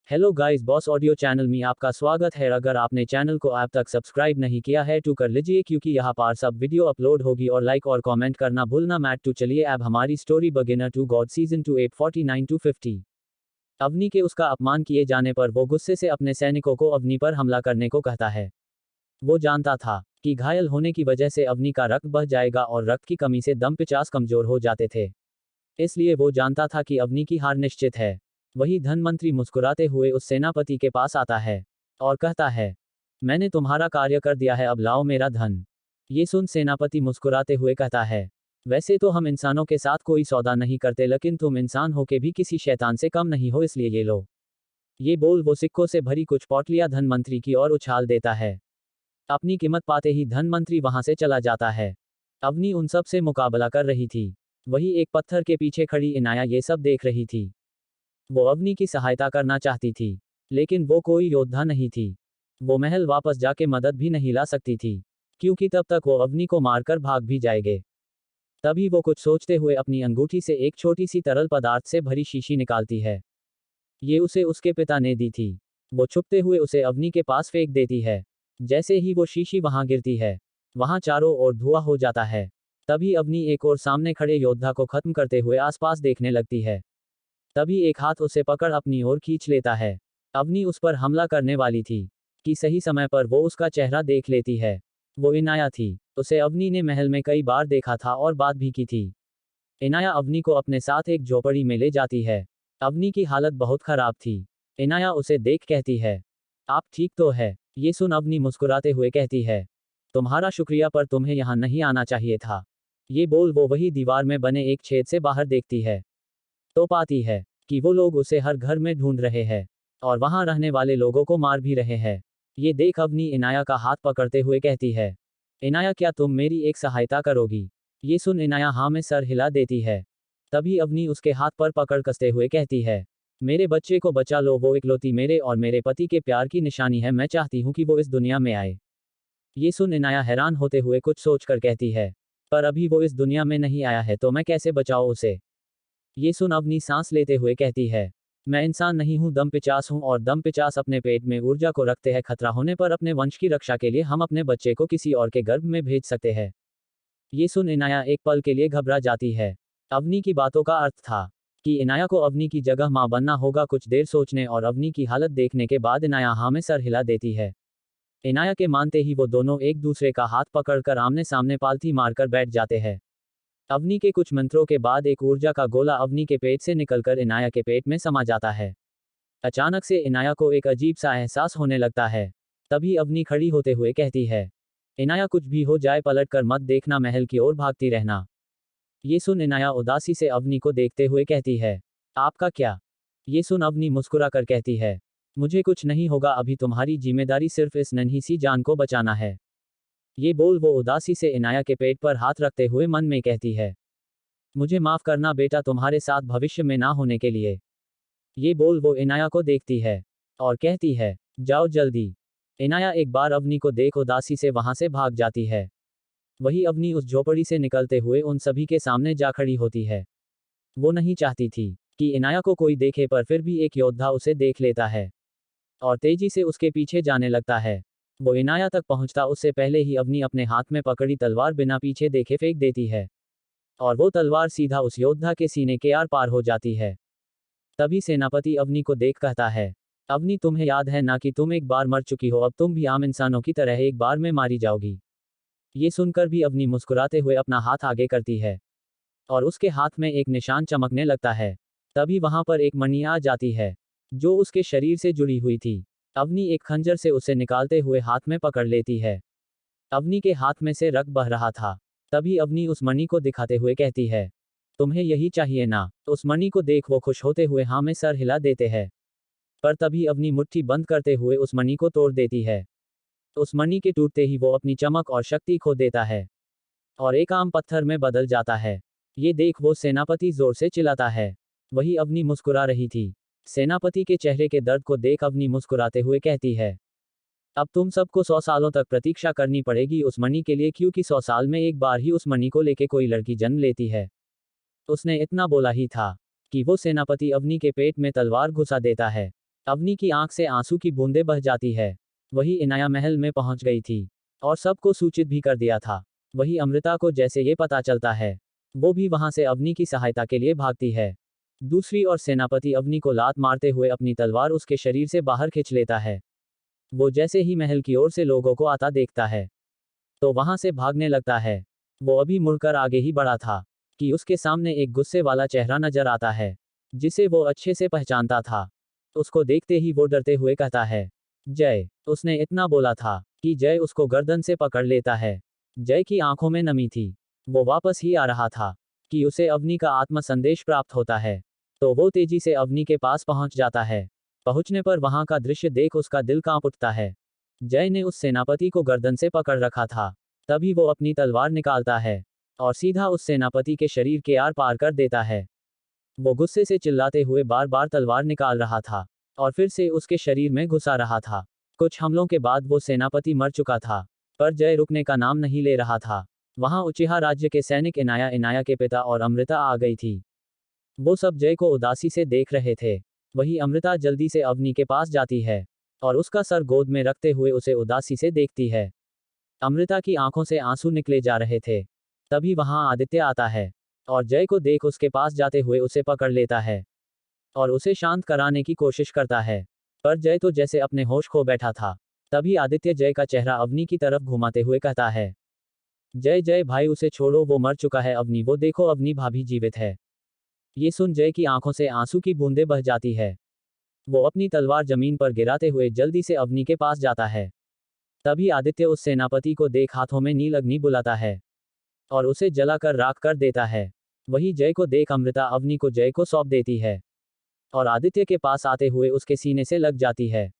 Hello guys, boss audio channel में आपका स्वागत है। अगर आपने चैनल को अब तक सब्सक्राइब नहीं किया है तो कर लीजिए, क्योंकि यहाँ पर सब वीडियो अपलोड होगी और लाइक और कमेंट करना भूलना मत। तो चलिए अब हमारी story beginner to god season 2 849 to 50। Avni के उसका अपमान किए जाने पर वो गुस्से से अपने सैनिकों को अवनी पर हमला करने को कहता है। वो जानता था कि घायल होने की वजह से अवनी का रक्त बह जाएगा और रक्त की कमी से दम पिचास कमजोर हो जाते थे। इसलिए वो जानता था कि अवनी की हार निश्चित है। वही धनमंत्री मुस्कुराते हुए उस सेनापति के पास आता है और कहता है, मैंने तुम्हारा कार्य कर दिया है, अब लाओ मेरा धन। ये सुन सेनापति मुस्कुराते हुए कहता है, वैसे तो हम इंसानों के साथ कोई सौदा नहीं करते, लेकिन तुम इंसान हो के भी किसी शैतान से कम नहीं हो, इसलिए ये लो। ये बोल वो सिक्कों से भरी कुछ पौटलियां धनमंत्री की ओर उछाल देता है। अपनी कीमत पाते ही धनमंत्री वहां से चला जाता है। अवनी उन सब से मुकाबला कर रही थी। वही एक पत्थर के पीछे खड़ी इनाया ये सब देख रही थी। वो अवनी की सहायता करना चाहती थी, लेकिन वो कोई योद्धा नहीं थी। वो महल वापस जाके मदद भी नहीं ला सकती थी, क्योंकि तब तक वो अवनी को मारकर भाग भी जाएंगे। तभी वो कुछ सोचते हुए अपनी अंगूठी से एक छोटी सी तरल पदार्थ से भरी शीशी निकालती है। ये उसे उसके पिता ने दी थी। वो छुपते हुए उसे अवनी के पास फेंक देती है। जैसे ही वो शीशी वहां गिरती है, वहां चारों ओर धुआं हो जाता है। तभी अवनी एक और सामने खड़े योद्धा को खत्म करते हुए आसपास देखने लगती है। तभी एक हाथ उसे पकड़ अपनी ओर खींच लेता है। अवनी उस पर हमला करने वाली थी कि सही समय पर वो उसका चेहरा देख लेती है। वो इनाया थी। उसे अवनी ने महल में कई बार देखा था और बात भी की थी। इनाया अवनी को अपने साथ एक झोपड़ी में ले जाती है। अवनी की हालत बहुत खराब थी। इनाया उसे देख कहती है, आप ठीक तो है? ये सुन अवनी मुस्कुराते हुए कहती है, तुम्हारा शुक्रिया, पर तुम्हें यहाँ नहीं आना चाहिए था। ये बोल वो वही दीवार में बने एक छेद से बाहर देखती है तो पाती है कि वो लोग उसे हर घर में ढूंढ रहे हैं और वहां रहने वाले लोगों को मार भी रहे हैं। ये देख अवनी इनाया का हाथ पकड़ते हुए कहती है, इनाया क्या तुम मेरी एक सहायता करोगी? ये सुन इनाया हाँ में सर हिला देती है। तभी अवनी उसके हाथ पर पकड़ कसते हुए कहती है, मेरे बच्चे को बचा लो, वो इकलौती मेरे और मेरे पति के प्यार की निशानी है, मैं चाहती हूँ कि वो इस दुनिया में आए। ये सुन इनाया हैरान होते हुए कुछ सोचकर कहती है, पर अभी वो इस दुनिया में नहीं आया है तो मैं कैसे बचाऊं उसे? ये सुन अवनी सांस लेते हुए कहती है, मैं इंसान नहीं हूं, दम पिचास हूं, और दम पिचास अपने पेट में ऊर्जा को रखते हैं। खतरा होने पर अपने वंश की रक्षा के लिए हम अपने बच्चे को किसी और के गर्भ में भेज सकते हैं। ये सुन इनाया एक पल के लिए घबरा जाती है। अवनी की बातों का अर्थ था कि इनाया को अवनी की जगह मां बनना होगा। कुछ देर सोचने और अवनी की हालत देखने के बाद इनाया हाँ में सर हिला देती है। इनाया के मानते ही वो दोनों एक दूसरे का हाथ पकड़कर आमने सामने पालथी मारकर बैठ जाते हैं। अवनी के कुछ मंत्रों के बाद एक ऊर्जा का गोला अवनी के पेट से निकलकर इनाया के पेट में समा जाता है। अचानक से इनाया को एक अजीब सा एहसास होने लगता है। तभी अवनी खड़ी होते हुए कहती है, इनाया कुछ भी हो जाए पलट कर मत देखना, महल की ओर भागती रहना। ये सुन इनाया उदासी से अवनी को देखते हुए कहती है, आपका क्या? ये सुन अवनी मुस्कुरा कर कहती है, मुझे कुछ नहीं होगा, अभी तुम्हारी जिम्मेदारी सिर्फ इस नन्ही सी जान को बचाना है। ये बोल वो उदासी से इनाया के पेट पर हाथ रखते हुए मन में कहती है, मुझे माफ करना बेटा, तुम्हारे साथ भविष्य में ना होने के लिए। ये बोल वो इनाया को देखती है और कहती है, जाओ जल्दी। इनाया एक बार अवनी को देख उदासी से वहां से भाग जाती है। वही अवनी उस झोपड़ी से निकलते हुए उन सभी के सामने जा खड़ी होती है। वो नहीं चाहती थी कि इनाया को कोई देखे, पर फिर भी एक योद्धा उसे देख लेता है और तेजी से उसके पीछे जाने लगता है। वो इनाया तक पहुंचता उससे पहले ही अवनी अपने हाथ में पकड़ी तलवार बिना पीछे देखे फेंक देती है और वो तलवार सीधा उस योद्धा के सीने के आर पार हो जाती है। तभी सेनापति अवनी को देख कहता है, अवनी तुम्हें याद है ना कि तुम एक बार मर चुकी हो, अब तुम भी आम इंसानों की तरह एक बार में मारी जाओगी। ये सुनकर भी अवनी मुस्कुराते हुए अपना हाथ आगे करती है और उसके हाथ में एक निशान चमकने लगता है। तभी वहां पर एक मणि आ जाती है जो उसके शरीर से जुड़ी हुई थी। अवनी एक खंजर से उसे निकालते हुए हाथ में पकड़ लेती है। अवनी के हाथ में से रक्त बह रहा था। तभी अवनी उस मणि को दिखाते हुए कहती है, तुम्हें यही चाहिए ना? उस मणि को देख वो खुश होते हुए हाँ में सर हिला देते हैं। पर तभी अवनी मुट्ठी बंद करते हुए उस मणि को तोड़ देती है। उस मणि के टूटते ही वो अपनी चमक और शक्ति खो देता है और एक आम पत्थर में बदल जाता है। ये देख वो सेनापति जोर से चिल्लाता है। वही अवनी मुस्कुरा रही थी। सेनापति के चेहरे के दर्द को देख अवनी मुस्कुराते हुए कहती है, अब तुम सबको 100 सालों तक प्रतीक्षा करनी पड़ेगी उस मणि के लिए, क्योंकि 100 साल में एक बार ही उस मणि को लेके कोई लड़की जन्म लेती है। उसने इतना बोला ही था कि वो सेनापति अवनी के पेट में तलवार घुसा देता है। अवनी की आंख से आंसू की बूंदें बह जाती है। वही इनाया महल में पहुंच गई थी और सबको सूचित भी कर दिया था। वही अमृता को जैसे ये पता चलता है, वो भी वहां से अवनी की सहायता के लिए भागती है। दूसरी ओर सेनापति अवनी को लात मारते हुए अपनी तलवार उसके शरीर से बाहर खींच लेता है। वो जैसे ही महल की ओर से लोगों को आता देखता है, तो वहां से भागने लगता है। वो अभी मुड़कर आगे ही बढ़ा था कि उसके सामने एक गुस्से वाला चेहरा नजर आता है, जिसे वो अच्छे से पहचानता था। उसको देखते ही वो डरते हुए कहता है, जय। उसने इतना बोला था कि जय उसको गर्दन से पकड़ लेता है। जय की आंखों में नमी थी। वो वापस ही आ रहा था कि उसे अवनी का आत्मा संदेश प्राप्त होता है। तो वो तेजी से अवनी के पास पहुंच जाता है। पहुंचने पर वहां का दृश्य देख उसका दिल कांप उठता है। जय ने उस सेनापति को गर्दन से पकड़ रखा था। तभी वो अपनी तलवार निकालता है और सीधा उस सेनापति के शरीर के आर पार कर देता है। वो गुस्से से चिल्लाते हुए बार बार तलवार निकाल रहा था और फिर से उसके शरीर में घुसा रहा था। कुछ हमलों के बाद वो सेनापति मर चुका था, पर जय रुकने का नाम नहीं ले रहा था। वहां उचिहा राज्य के सैनिक इनाया के पिता और अमृता आ गई थी। वो सब जय को उदासी से देख रहे थे। वही अमृता जल्दी से अवनी के पास जाती है और उसका सर गोद में रखते हुए उसे उदासी से देखती है। अमृता की आंखों से आंसू निकले जा रहे थे। तभी वहां आदित्य आता है और जय को देख उसके पास जाते हुए उसे पकड़ लेता है और उसे शांत कराने की कोशिश करता है। पर जय तो जैसे अपने होश खो बैठा था। तभी आदित्य जय का चेहरा अवनी की तरफ घुमाते हुए कहता है, जय जय भाई उसे छोड़ो, वो मर चुका है। अवनी वो देखो, अवनी भाभी जीवित है। ये सुन जय की आंखों से आंसू की बूंदें बह जाती है। वो अपनी तलवार जमीन पर गिराते हुए जल्दी से अवनी के पास जाता है। तभी आदित्य उस सेनापति को देख हाथों में नील अग्नि बुलाता है और उसे जलाकर राख कर देता है। वही जय को देख अमृता अवनी को जय को सौंप देती है और आदित्य के पास आते हुए उसके सीने से लग जाती है।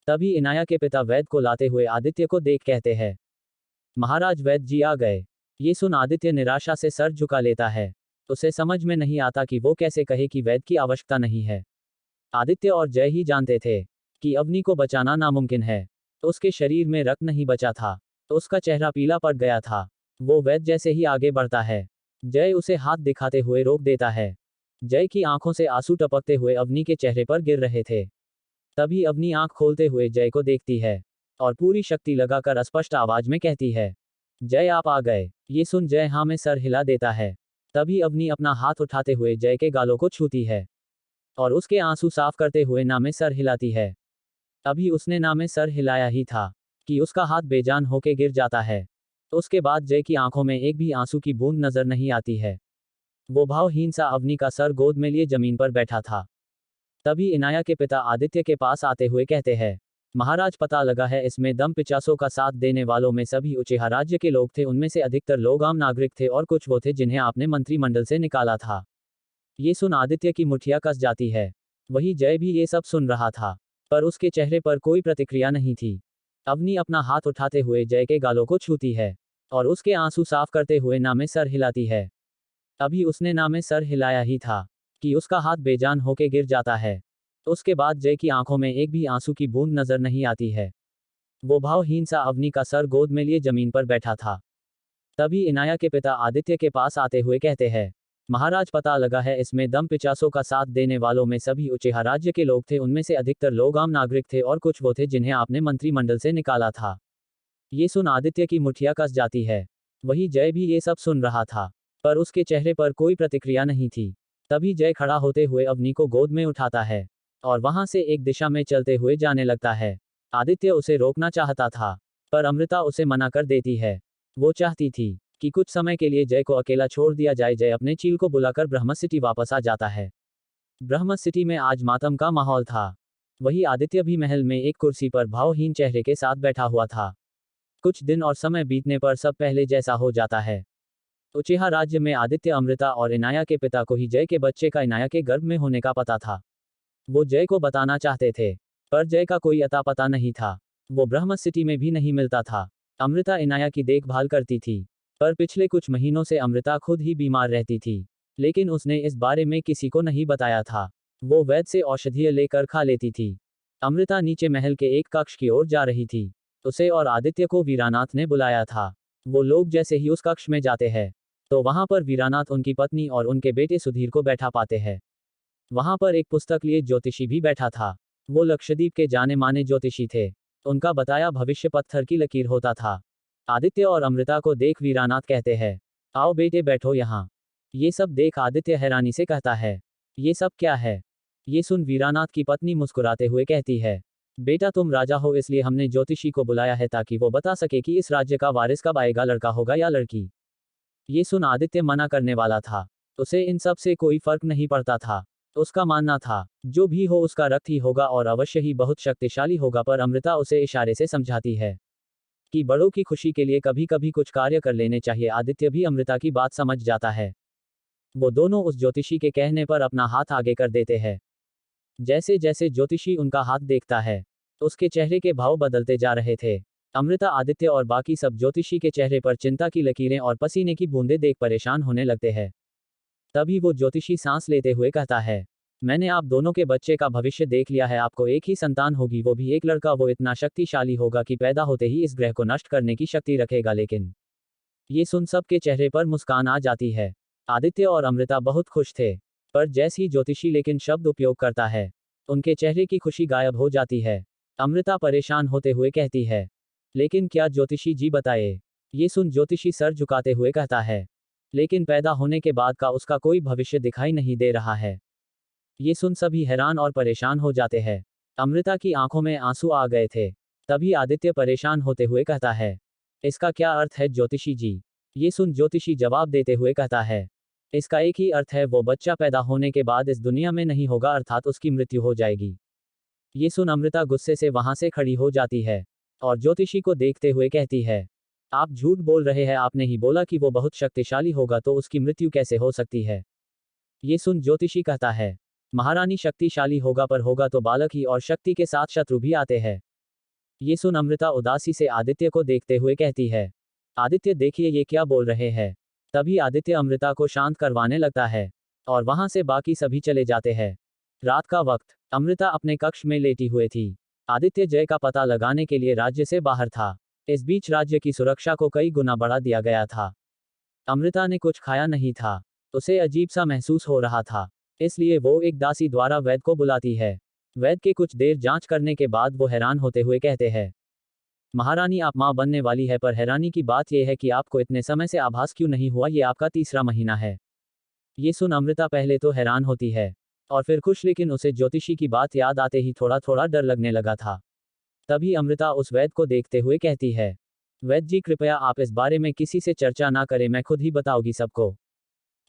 तभी इनाया के पिता वैद्य को लाते हुए आदित्य को देख कहते हैं, महाराज वैद्य जी आ गए। ये सुन आदित्य निराशा से सर झुका लेता है। उसे समझ में नहीं आता कि वो कैसे कहे कि वैद्य की आवश्यकता नहीं है। आदित्य और जय ही जानते थे कि अवनी को बचाना नामुमकिन है। उसके शरीर में रक्त नहीं बचा था, तो उसका चेहरा पीला पड़ गया था। वो वैद्य जैसे ही आगे बढ़ता है, जय उसे हाथ दिखाते हुए रोक देता है। जय की आंखों से आंसू टपकते हुए अवनी के चेहरे पर गिर रहे थे। तभी अवनी आंख खोलते हुए जय को देखती है और पूरी शक्ति लगाकर स्पष्ट आवाज में कहती है, जय आप आ गए। ये सुन जय हाँ में सर हिला देता है। तभी अवनी अपना हाथ उठाते हुए जय के गालों को छूती है और उसके आंसू साफ करते हुए ना में सर हिलाती है। अभी उसने ना में सर हिलाया ही था कि उसका हाथ बेजान होके गिर जाता है। उसके बाद जय की आंखों में एक भी आंसू की बूंद नजर नहीं आती है। वो भावहीन सा अवनी का सर गोद में लिए जमीन पर बैठा था। तभी इनाया के पिता आदित्य के पास आते हुए कहते हैं, महाराज पता लगा है इसमें दम पिचासों का साथ देने वालों में सभी उचेहा राज्य के लोग थे। उनमें से अधिकतर लोग आम नागरिक थे और कुछ वो थे जिन्हें आपने मंत्रिमंडल से निकाला था। ये सुन आदित्य की मुठिया कस जाती है। वही जय भी ये सब सुन रहा था, पर उसके चेहरे पर कोई प्रतिक्रिया नहीं थी। अवनी अपना हाथ उठाते हुए जय के गालों को छूती है और उसके आंसू साफ करते हुए ना में सर हिलाती है। अभी उसने ना में सर हिलाया ही था कि उसका हाथ बेजान होके गिर जाता है। उसके बाद जय की आंखों में एक भी आंसू की बूंद नजर नहीं आती है। वो भावहीन सा अवनी का सर गोद में लिए जमीन पर बैठा था। तभी इनाया के पिता आदित्य के पास आते हुए कहते हैं, महाराज पता लगा है इसमें दम पिचासों का साथ देने वालों में सभी उचेहा राज्य के लोग थे। उनमें से अधिकतर लोग आम नागरिक थे और कुछ वो थे जिन्हें आपने मंत्रिमंडल से निकाला था। ये सुन आदित्य की मुठिया कस जाती है। वही जय भी ये सब सुन रहा था, पर उसके चेहरे पर कोई प्रतिक्रिया नहीं थी। तभी जय खड़ा होते हुए अवनी को गोद में उठाता है और वहां से एक दिशा में चलते हुए जाने लगता है। आदित्य उसे रोकना चाहता था, पर अमृता उसे मना कर देती है। वो चाहती थी कि कुछ समय के लिए जय को अकेला छोड़ दिया जाए। जय अपने चील को बुलाकर ब्रह्म सिटी वापस आ जाता है। ब्रह्म सिटी में आज मातम का माहौल था। वही आदित्य भी महल में एक कुर्सी पर भावहीन चेहरे के साथ बैठा हुआ था। कुछ दिन और समय बीतने पर सब पहले जैसा हो जाता है। उचेहा राज्य में आदित्य, अमृता और इनाया के पिता को ही जय के बच्चे का इनाया के गर्भ में होने का पता था। वो जय को बताना चाहते थे, पर जय का कोई अता पता नहीं था। वो ब्रह्म सिटी में भी नहीं मिलता था। अमृता इनाया की देखभाल करती थी, पर पिछले कुछ महीनों से अमृता खुद ही बीमार रहती थी, लेकिन उसने इस बारे में किसी को नहीं बताया था। वो वैद्य से औषधियाँ लेकर खा लेती थी। अमृता नीचे महल के एक कक्ष की ओर जा रही थी। उसे और आदित्य को वीरानाथ ने बुलाया था। वो लोग जैसे ही उस कक्ष में जाते हैं, तो वहां पर वीरानाथ उनकी पत्नी और उनके बेटे सुधीर को बैठा पाते हैं। वहां पर एक पुस्तक लिए ज्योतिषी भी बैठा था। वो लक्षद्वीप के जाने माने ज्योतिषी थे। उनका बताया भविष्य पत्थर की लकीर होता था। आदित्य और अमृता को देख वीरानाथ कहते हैं, आओ बेटे बैठो यहाँ। ये सब देख आदित्य हैरानी से कहता है, ये सब क्या है? ये सुन वीरानाथ की पत्नी मुस्कुराते हुए कहती है, बेटा तुम राजा हो इसलिए हमने ज्योतिषी को बुलाया है ताकि वो बता सके कि इस राज्य का वारिस कब आएगा, लड़का होगा या लड़की। ये सुन आदित्य मना करने वाला था। उसे इन सब से कोई फर्क नहीं पड़ता था। उसका मानना था जो भी हो उसका रक्त ही होगा और अवश्य ही बहुत शक्तिशाली होगा। पर अमृता उसे इशारे से समझाती है कि बड़ों की खुशी के लिए कभी कभी कुछ कार्य कर लेने चाहिए। आदित्य भी अमृता की बात समझ जाता है। वो दोनों उस ज्योतिषी के कहने पर अपना हाथ आगे कर देते हैं। जैसे जैसे ज्योतिषी उनका हाथ देखता है उसके चेहरे के भाव बदलते जा रहे थे। अमृता, आदित्य और बाकी सब ज्योतिषी के चेहरे पर चिंता की लकीरें और पसीने की बूंदें देख परेशान होने लगते हैं। तभी वो ज्योतिषी सांस लेते हुए कहता है, मैंने आप दोनों के बच्चे का भविष्य देख लिया है। आपको एक ही संतान होगी, वो भी एक लड़का। वो इतना शक्तिशाली होगा कि पैदा होते ही इस ग्रह को नष्ट करने की शक्ति रखेगा। लेकिन ये सुन सबके चेहरे पर मुस्कान आ जाती है। आदित्य और अमृता बहुत खुश थे। पर जैसे ही ज्योतिषी लेकिन शब्द उपयोग करता है उनके चेहरे की खुशी गायब हो जाती है। अमृता परेशान होते हुए कहती है, लेकिन क्या ज्योतिषी जी बताए? ये सुन ज्योतिषी सर झुकाते हुए कहता है, लेकिन पैदा होने के बाद का उसका कोई भविष्य दिखाई नहीं दे रहा है। ये सुन सभी हैरान और परेशान हो जाते हैं। अमृता की आंखों में आंसू आ गए थे। तभी आदित्य परेशान होते हुए कहता है, इसका क्या अर्थ है ज्योतिषी जी? ये सुन ज्योतिषी जवाब देते हुए कहता है, इसका एक ही अर्थ है, वो बच्चा पैदा होने के बाद इस दुनिया में नहीं होगा, अर्थात उसकी मृत्यु हो जाएगी। ये सुन अमृता गुस्से से वहां से खड़ी हो जाती है और ज्योतिषी को देखते हुए कहती है, आप झूठ बोल रहे हैं। आपने ही बोला कि वो बहुत शक्तिशाली होगा, तो उसकी मृत्यु कैसे हो सकती है? ये सुन ज्योतिषी कहता है, महारानी शक्तिशाली होगा, पर होगा तो बालक ही, और शक्ति के साथ शत्रु भी आते हैं। ये सुन अमृता उदासी से आदित्य को देखते हुए कहती है, आदित्य देखिए ये क्या बोल रहे हैं। तभी आदित्य अमृता को शांत करवाने लगता है और वहां से बाकी सभी चले जाते हैं। रात का वक्त, अमृता अपने कक्ष में लेटी हुई थी। आदित्य जय का पता लगाने के लिए राज्य से बाहर था। इस बीच राज्य की सुरक्षा को कई गुना बढ़ा दिया गया था। अमृता ने कुछ खाया नहीं था। उसे अजीब सा महसूस हो रहा था, इसलिए वो एक दासी द्वारा वैद्य को बुलाती है। वैद्य के कुछ देर जांच करने के बाद वो हैरान होते हुए कहते हैं, महारानी आप मां बनने वाली है, पर हैरानी की बात यह है कि आपको इतने समय से आभास क्यों नहीं हुआ? ये आपका तीसरा महीना है। ये सुन अमृता पहले तो हैरान होती है और फिर खुश, लेकिन उसे ज्योतिषी की बात याद आते ही थोड़ा थोड़ा डर लगने लगा था। तभी अमृता उस वैद्य को देखते हुए कहती है, वैद्य जी कृपया आप इस बारे में किसी से चर्चा ना करें, मैं खुद ही बताऊंगी सबको।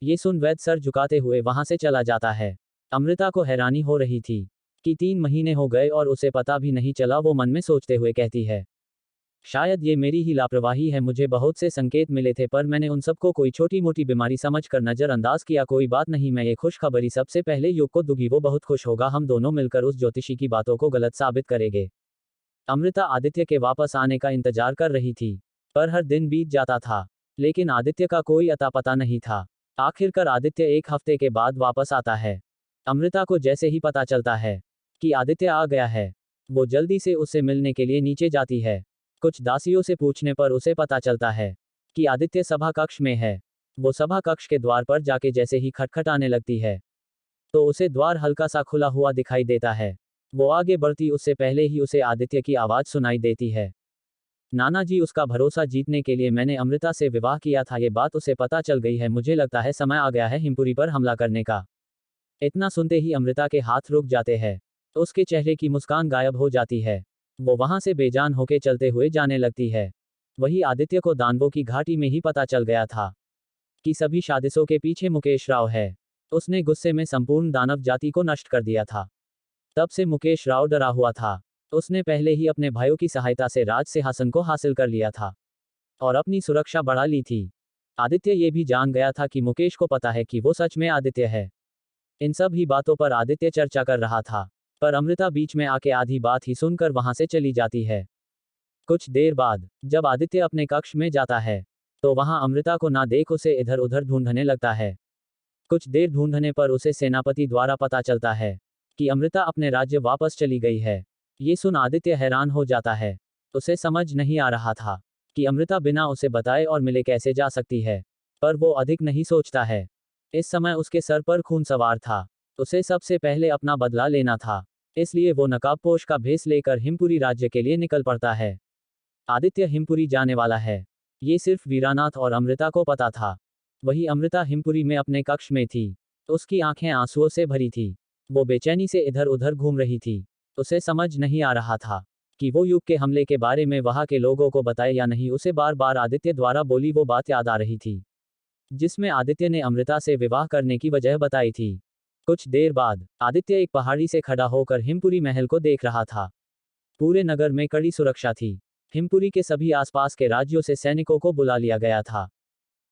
ये सुन वैद्य सर झुकाते हुए वहां से चला जाता है। अमृता को हैरानी हो रही थी कि 3 महीने हो गए और उसे पता भी नहीं चला। वो मन में सोचते हुए कहती है, शायद ये मेरी ही लापरवाही है। मुझे बहुत से संकेत मिले थे, पर मैंने उन सबको कोई छोटी मोटी बीमारी समझकर नजरअंदाज किया। कोई बात नहीं, मैं ये खुशखबरी सबसे पहले युग को दूंगी, वो बहुत खुश होगा। हम दोनों मिलकर उस ज्योतिषी की बातों को गलत साबित करेंगे। अमृता आदित्य के वापस आने का इंतजार कर रही थी, पर हर दिन बीत जाता था लेकिन आदित्य का कोई अता पता नहीं था। आखिरकार आदित्य 1 हफ्ते के बाद वापस आता है। अमृता को जैसे ही पता चलता है कि आदित्य आ गया है, वो जल्दी से उससे मिलने के लिए नीचे जाती है। कुछ दासियों से पूछने पर उसे पता चलता है कि आदित्य सभा कक्ष में है। वो सभा कक्ष के द्वार पर जाके जैसे ही खटखटाने लगती है तो उसे द्वार हल्का सा खुला हुआ दिखाई देता है। वो आगे बढ़ती उससे पहले ही उसे आदित्य की आवाज सुनाई देती है, नाना जी, उसका भरोसा जीतने के लिए मैंने अमृता से विवाह किया था। ये बात उसे पता चल गई है। मुझे लगता है समय आ गया है हिमपुरी पर हमला करने का। इतना सुनते ही अमृता के हाथ रुक जाते हैं। उसके चेहरे की मुस्कान गायब हो जाती है। वो वहां से बेजान होके चलते हुए जाने लगती है। वही आदित्य को दानवों की घाटी में ही पता चल गया था कि सभी साजिशों के पीछे मुकेश राव है। उसने गुस्से में संपूर्ण दानव जाति को नष्ट कर दिया था। तब से मुकेश राव डरा हुआ था। उसने पहले ही अपने भाइयों की सहायता से राज सिंहासन को हासिल कर लिया था और अपनी सुरक्षा बढ़ा ली थी। आदित्य ये भी जान गया था कि मुकेश को पता है कि वो सच में आदित्य है। इन सब ही बातों पर आदित्य चर्चा कर रहा था, पर अमृता बीच में आके आधी बात ही सुनकर वहां से चली जाती है। कुछ देर बाद जब आदित्य अपने कक्ष में जाता है तो वहां अमृता को ना देख उसे इधर उधर ढूंढने लगता है। कुछ देर ढूंढने पर उसे सेनापति द्वारा पता चलता है कि अमृता अपने राज्य वापस चली गई है। ये सुन आदित्य हैरान हो जाता है। उसे समझ नहीं आ रहा था कि अमृता बिना उसे बताए और मिले कैसे जा सकती है, पर वो अधिक नहीं सोचता है। इस समय उसके सर पर खून सवार था। उसे सबसे पहले अपना बदला लेना था। इसलिए वो नकाबपोश का भेस लेकर हिमपुरी राज्य के लिए निकल पड़ता है। आदित्य हिमपुरी जाने वाला है, ये सिर्फ वीरानाथ और अमृता को पता था। वही अमृता हिमपुरी में अपने कक्ष में थी। उसकी आंखें आंसुओं से भरी थी। वो बेचैनी से इधर उधर घूम रही थी। उसे समझ नहीं आ रहा था कि वो युग के हमले के बारे में वहां के लोगों को बताए या नहीं। उसे बार बार आदित्य द्वारा बोली वो बात याद आ रही थी, जिसमें आदित्य ने अमृता से विवाह करने की वजह बताई थी। कुछ देर बाद आदित्य एक पहाड़ी से खड़ा होकर हिमपुरी महल को देख रहा था। पूरे नगर में कड़ी सुरक्षा थी। हिमपुरी के सभी आसपास के राज्यों से सैनिकों को बुला लिया गया था।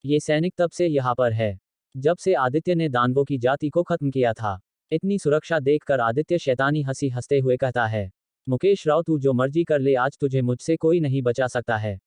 ये सैनिक तब से यहाँ पर है जब से आदित्य ने दानवों की जाति को खत्म किया था। इतनी सुरक्षा देखकर आदित्य शैतानी हंसी हंसते हुए कहता है, मुकेश राव, तू जो मर्जी कर ले, आज तुझे मुझसे कोई नहीं बचा सकता है।